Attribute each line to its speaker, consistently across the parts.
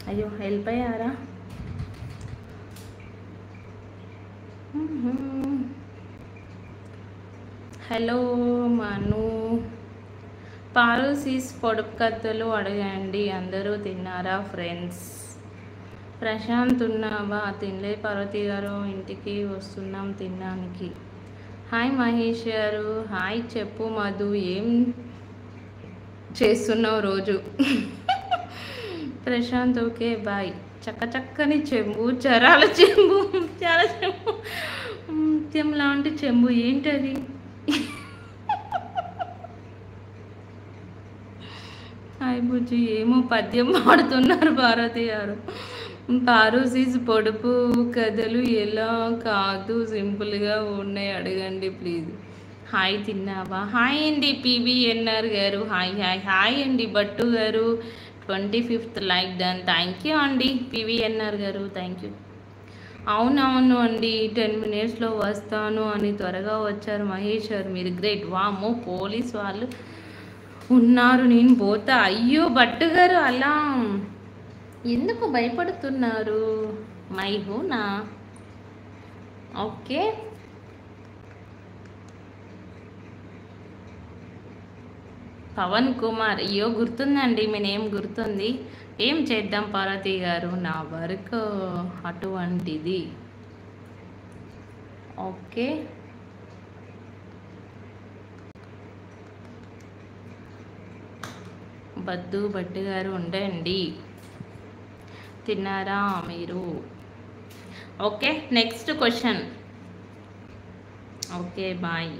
Speaker 1: అయ్యో వెళ్ళిపోయారా? హలో మను. పారోసిస్ పొడుపు కథలు అడగండి. అందరూ తిన్నారా ఫ్రెండ్స్? ప్రశాంత్ ఉన్నావా? తినలే పార్వతి గారు, ఇంటికి వస్తున్నాం తినడానికి. హాయ్ మహేష్ గారు. హాయ్ చెప్పు మధు, ఏం చేస్తున్నావు రోజు? Prashanth okay bye. చక్కని చెంబు, చరాల చెంబు, చాలా చెంబు, ముత్యం లాంటి చెంబు ఏంటది? హాయ్ బుజ్జి. ఏమో పద్యం పాడుతున్నారు పార్వతి గారు. పారోసిస్ పొడుపు కథలు ఎలా కాదు, సింపుల్గా ఉన్నాయి అడగండి ప్లీజ్. హాయ్ తిన్నావా? హాయ్ అండి పివిఎన్ఆర్ గారు. హాయ్ హాయ్ హాయ్ అండి భట్టు గారు. 25th like done. Thank you అండి పివిఎన్ఆర్ గారు, థ్యాంక్ యూ. అవునవును అండి, 10 minutesలో వస్తాను అని త్వరగా వచ్చారు మహేష్ గారు, మీరు గ్రేట్. వామ్మో పోలీస్ వాళ్ళు ఉన్నారు, నేను పోతా. అయ్యో భట్టు గారు అలా ఎందుకు భయపడుతున్నారు? మైహూనా? ఓకే. పవన్ కుమార్, అయ్యో గుర్తుందండి, మీ నేమ్ గుర్తుంది. ఏం చేద్దాం పార్వతి గారు, నా వర్క్ అటువంటిది. ఓకే. భట్టు గారు ఉండండి. తిన్నారా మీరు? Okay next question. Okay bye.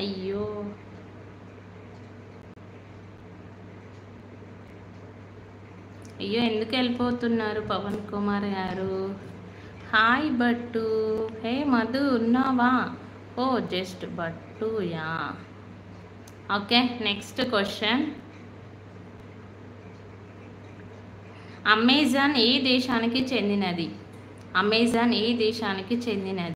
Speaker 1: అయ్యో ఎందుకు వెళ్ళిపోతున్నారు పవన్ కుమార్ గారు? హాయ్ భట్టు. హే మధు ఉన్నావా? ఓ జస్ట్ భట్టు yeah. Okay next question. Amazon ఏ దేశానికి చెందినది? అమెజాన్ ఏ దేశానికి చెందినది?